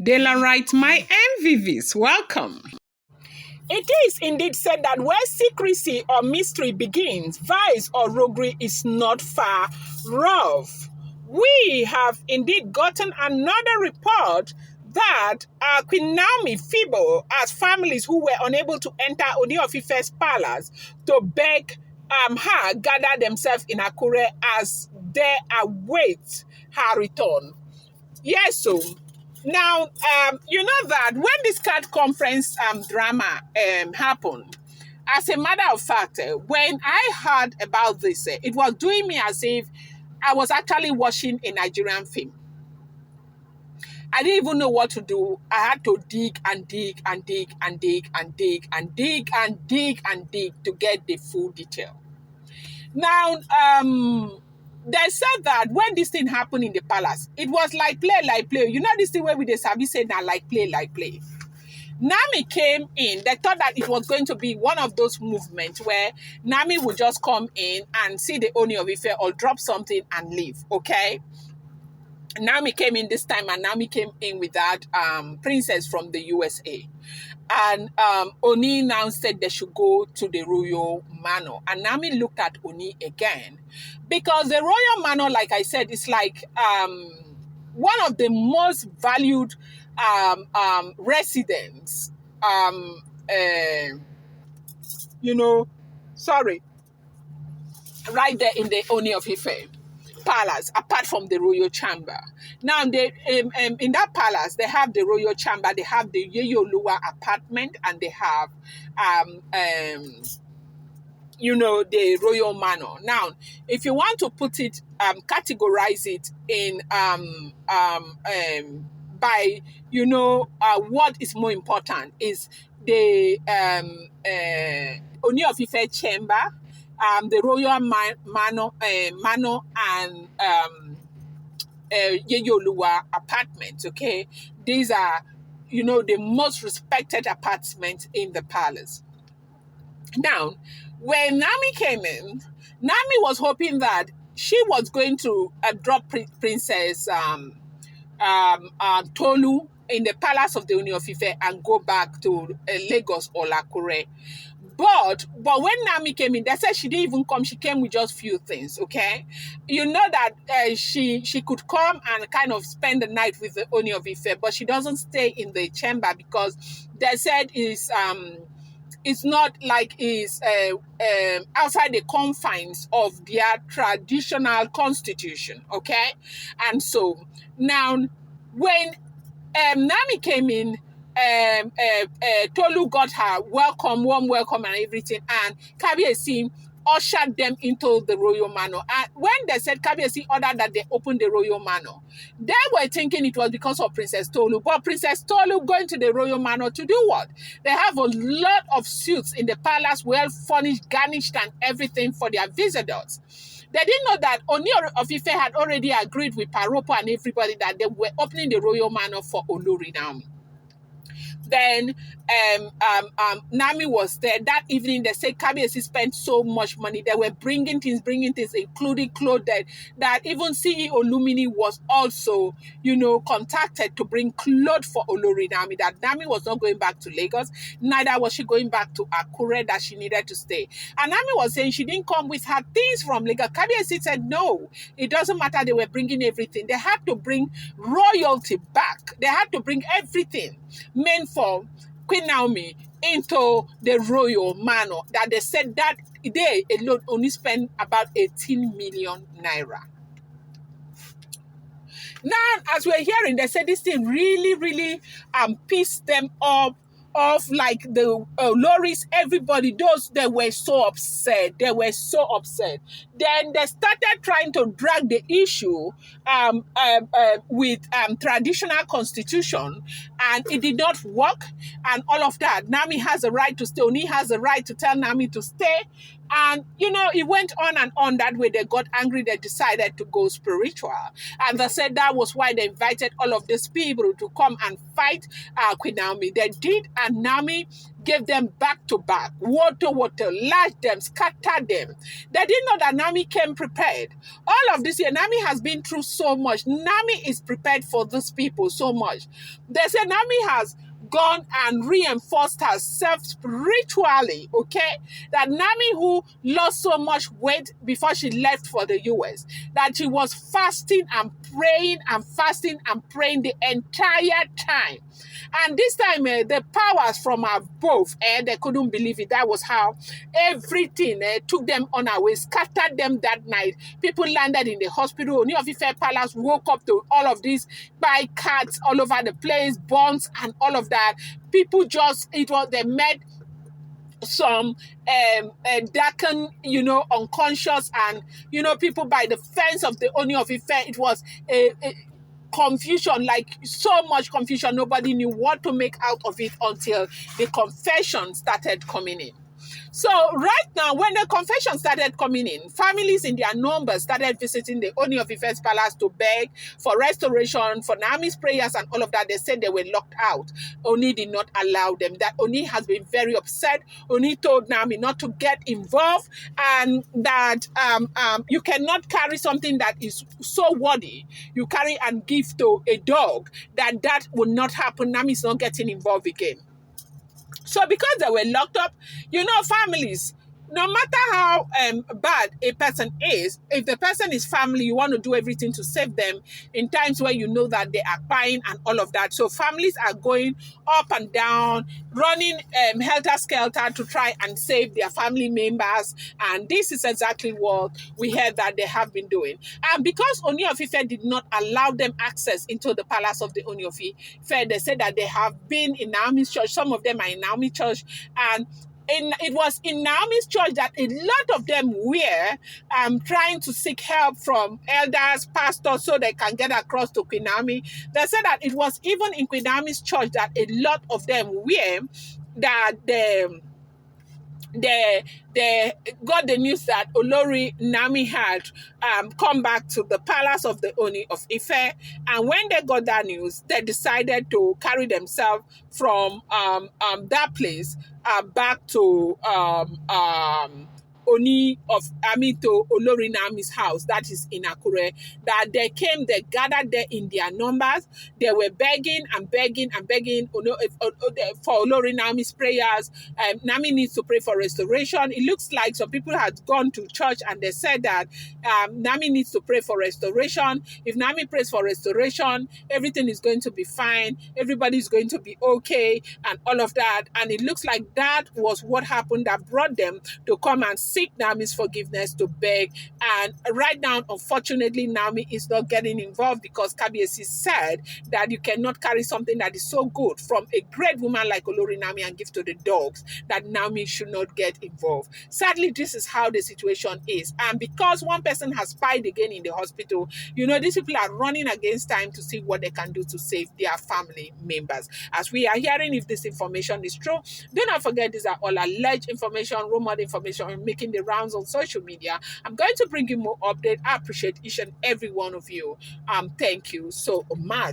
Daylight, my MVVs, welcome. It is indeed said that where secrecy or mystery begins, vice or roguery is not far off. We have indeed gotten another report that Queen Naomi Feeble, as families who were unable to enter Ooni of Ife's palace to beg her, gather themselves in Akure as they await her return. Yes, so now you know that when this card conference drama happened, as a matter of fact, when I heard about this, it was doing me as if I was actually watching a Nigerian film. I didn't even know what to do. I had to dig and dig and dig and dig and dig and dig and dig and dig to get the full detail. Now, they said that when this thing happened in the palace, it was like play. You know this thing where we the service said now like play. Nami came in. They thought that it was going to be one of those movements where Nami would just come in and see the Ooni of Ife or drop something and leave. Okay. Nami came in this time, and Nami came in with that princess from the USA. And Oni now said they should go to the royal manor. And Nami looked at Oni again. Because the royal manor, like I said, is like one of the most valued residents. Right there in the Ooni of Ife palace, apart from the royal chamber. Now, they in that palace, they have the royal chamber, they have the Yeyoluwa apartment, and they have the royal manor. Now, if you want to put it, categorize it in by what is more important is the Ooni of Ife chamber, the royal manor, and Yeyoluwa apartments. Okay, these are the most respected apartments in the palace. Now, when Nami came in, Nami was hoping that she was going to drop Princess Tolu in the palace of the Ooni of Ife and go back to Lagos or Akure. But when Nami came in, they said she didn't even come. She came with just few things, okay? You know that she could come and kind of spend the night with the Ooni of Ife, but she doesn't stay in the chamber because they said it's not like it's outside the confines of their traditional constitution, okay? And so now when Nami came in, Tolu got her warm welcome and everything, and Kabiyesi ushered them into the royal manor. And when they said Kabiyesi ordered that they open the royal manor, they were thinking it was because of Princess Tolu. But Princess Tolu going to the royal manor to do what? They have a lot of suites in the palace, well furnished, garnished, and everything for their visitors. They didn't know that Ooni of Ife had already agreed with Paropo and everybody that they were opening the royal manor for Olori Naomi. Then Nami was there that evening. They said Kabiyesi spent so much money. They were bringing things, including clothes that even CEO Lumini was also, contacted to bring clothes for Olori Naomi. That Nami was not going back to Lagos, neither was she going back to Akure, that she needed to stay. And Nami was saying she didn't come with her things from Lagos. Kabiyesi said no, it doesn't matter. They were bringing everything. They had to bring royalty back. They had to bring everything meant for Queen Naomi into the royal manor, that they said that they alone only spent about 18 million naira. Now, as we're hearing, they said this thing really pissed them off, like the lorries, everybody, those that were so upset. They were so upset. Then they started trying to drag the issue with traditional constitution, and it did not work, and all of that. Nami has a right to stay. Oni has a right to tell Nami to stay. And, it went on and on that way. They got angry. They decided to go spiritual. And they said that was why they invited all of these people to come and fight Queen Naomi. They did. And Naomi gave them back to back, water, lashed them, scattered them. They didn't know that Naomi came prepared. All of this year, Naomi has been through so much. Naomi is prepared for these people so much. They say Naomi has gone and reinforced herself spiritually, okay? That Naomi, who lost so much weight before she left for the US, that she was fasting and praying and fasting and praying the entire time. And this time, the powers from above, they couldn't believe it. That was how everything took them on our way, scattered them that night. People landed in the hospital. Ooni of Ife Palace woke up to all of these by cards all over the place, bombs and all of that. People they met some darkened, unconscious, and people by the fence of the Ooni of Ife. It was a confusion, like so much confusion. Nobody knew what to make out of it until the confession started coming in. So right now, when the confession started coming in, families in their numbers started visiting the Ooni of Ife's palace to beg for restoration, for Naomi's prayers and all of that. They said they were locked out. Ooni did not allow them. That Ooni has been very upset. Ooni told Naomi not to get involved, and that you cannot carry something that is so worthy. You carry and give to a dog. That will not happen. Naomi is not getting involved again. So because they were locked up, families, no matter how bad a person is, if the person is family, you want to do everything to save them in times where you know that they are crying and all of that. So families are going up and down, running helter-skelter to try and save their family members. And this is exactly what we heard that they have been doing. And because Ooni of Ife did not allow them access into the palace of the Ooni of Ife, they said that they have been in Naomi's church. Some of them are in Naomi's church, and it was in Naomi's church that a lot of them were trying to seek help from elders, pastors, so they can get across to Queen Naomi. They said that it was even in Queen Naomi's church that a lot of them were that they got the news that Olori Naomi had come back to the palace of the Ooni of Ife. And when they got that news, they decided to carry themselves from that place back to to Olori Naomi's house, that is in Akure. That they came, they gathered there in their numbers. They were begging and begging and begging for Olori Naomi's prayers. Naomi needs to pray for restoration. It looks like some people had gone to church and they said that Naomi needs to pray for restoration. If Naomi prays for restoration, everything is going to be fine. Everybody is going to be okay and all of that. And it looks like that was what happened that brought them to come and seek Naomi's forgiveness, to beg. And right now, unfortunately, Naomi is not getting involved because Kabiyesi said that you cannot carry something that is so good from a great woman like Olori Naomi and give to the dogs, that Naomi should not get involved. Sadly, this is how the situation is. And because one person has spied again in the hospital, these people are running against time to see what they can do to save their family members. As we are hearing, if this information is true, do not forget these are all alleged information, rumored information, making the rounds on social media. I'm going to bring you more update. I appreciate each and every one of you. Thank you so much.